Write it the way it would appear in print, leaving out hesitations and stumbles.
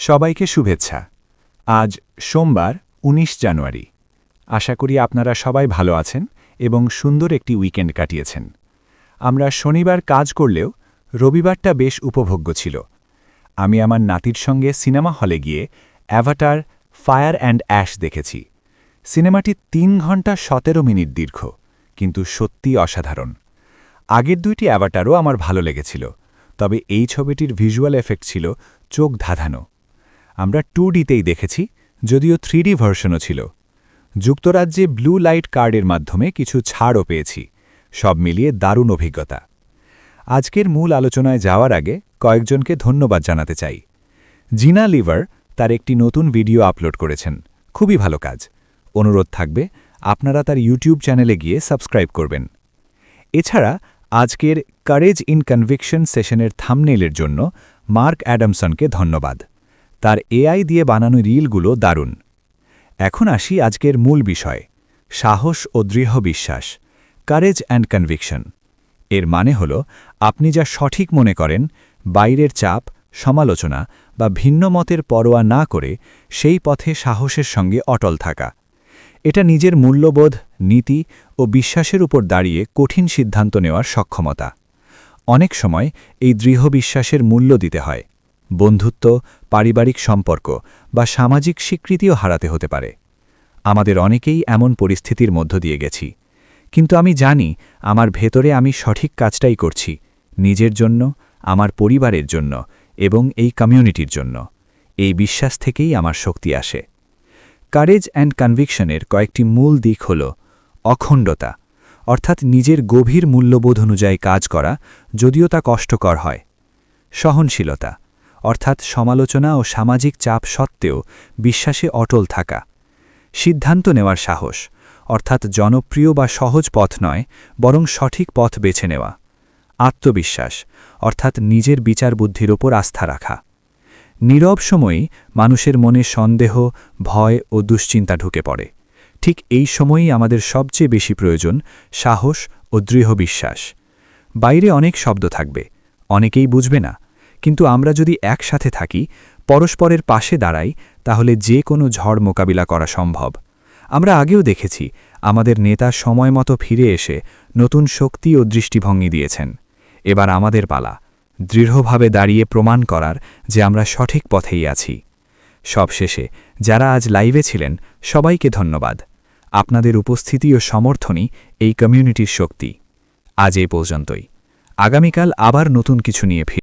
সবাইকে শুভেচ্ছা। আজ সোমবার ১৯ জানুয়ারি। আশা করি আপনারা সবাই ভালো আছেন এবং সুন্দর একটি উইকেন্ড কাটিয়েছেন। আমরা শনিবার কাজ করলেও রবিবারটা বেশ উপভোগ্য ছিল। আমি আমার নাতির সঙ্গে সিনেমা হলে গিয়ে অ্যাভাটার ফায়ার অ্যান্ড অ্যাশ দেখেছি। সিনেমাটি ৩ ঘন্টা ১৭ মিনিট দীর্ঘ, কিন্তু সত্যিই অসাধারণ। আগের দুইটি অ্যাভাটারও আমার ভালো লেগেছিল, তবে এই ছবিটির ভিজুয়াল এফেক্ট ছিল চোখ ধাঁধানো। আমরা 2Dতেই দেখেছি, যদিও 3D ভার্সনও ছিল। যুক্তরাজ্যে ব্লু লাইট কার্ডের মাধ্যমে কিছু ছাড়ও পেয়েছি। সব মিলিয়ে দারুণ অভিজ্ঞতা। আজকের মূল আলোচনায় যাওয়ার আগে কয়েকজনকে ধন্যবাদ জানাতে চাই। জিনা লিভার তার একটি নতুন ভিডিও আপলোড করেছেন, খুবই ভালো কাজ। অনুরোধ থাকবে আপনারা তার ইউটিউব চ্যানেলে গিয়ে সাবস্ক্রাইব করবেন। এছাড়া আজকের কারেজ ইন কনভিকশন সেশনের থাম্বনেইলের জন্য মার্ক অ্যাডামসনকে ধন্যবাদ। তার এআই দিয়ে বানানো রিলগুলো দারুণ। এখন আসি আজকের মূল বিষয়, সাহস ও দৃঢ় বিশ্বাস, কারেজ অ্যান্ড কনভিকশন। এর মানে হল আপনি যা সঠিক মনে করেন, বাইরের চাপ, সমালোচনা বা ভিন্ন মতের পরোয়া না করে সেই পথে সাহসের সঙ্গে অটল থাকা। এটা নিজের মূল্যবোধ, নীতি ও বিশ্বাসের উপর দাঁড়িয়ে কঠিন সিদ্ধান্ত নেওয়ার সক্ষমতা। অনেক সময় এই দৃঢ় বিশ্বাসের মূল্য দিতে হয়। বন্ধুত্ব, পারিবারিক সম্পর্ক বা সামাজিক স্বীকৃতিও হারাতে হতে পারে। আমাদের অনেকেই এমন পরিস্থিতির মধ্য দিয়ে গেছি, কিন্তু আমি জানি আমার ভেতরে আমি সঠিক কাজটাই করছি, নিজের জন্য, আমার পরিবারের জন্য এবং এই কমিউনিটির জন্য। এই বিশ্বাস থেকেই আমার শক্তি আসে। কারেজ অ্যান্ড কনভিকশনের কয়েকটি মূল দিক হল অখণ্ডতা, অর্থাৎ নিজের গভীর মূল্যবোধ অনুযায়ী কাজ করা, যদিও তা কষ্টকর হয়। সহনশীলতা, অর্থাৎ সমালোচনা ও সামাজিক চাপ সত্ত্বেও বিশ্বাসে অটল থাকা। সিদ্ধান্ত নেওয়ার সাহস, অর্থাৎ জনপ্রিয় বা সহজ পথ নয়, বরং সঠিক পথ বেছে নেওয়া। আত্মবিশ্বাস, অর্থাৎ নিজের বিচার বুদ্ধির ওপর আস্থা রাখা। নীরব সময়েই মানুষের মনে সন্দেহ, ভয় ও দুশ্চিন্তা ঢুকে পড়ে। ঠিক এই সময়ই আমাদের সবচেয়ে বেশি প্রয়োজন সাহস ও দৃঢ় বিশ্বাস। বাইরে অনেক শব্দ থাকবে, অনেকেই বুঝবে না, কিন্তু আমরা যদি একসাথে থাকি, পরস্পরের পাশে দাঁড়াই, তাহলে যে কোনো ঝড় মোকাবিলা করা সম্ভব। আমরা আগেও দেখেছি আমাদের নেতা সময় মতো ফিরে এসে নতুন শক্তি ও দৃষ্টিভঙ্গি দিয়েছেন। এবার আমাদের পালা, দৃঢ়ভাবে দাঁড়িয়ে প্রমাণ করার যে আমরা সঠিক পথেই আছি। সবশেষে যারা আজ লাইভে ছিলেন, সবাইকে ধন্যবাদ। আপনাদের উপস্থিতি ও সমর্থনই এই কমিউনিটির শক্তি। আজ এ পর্যন্তই। আগামীকাল আবার নতুন কিছু নিয়ে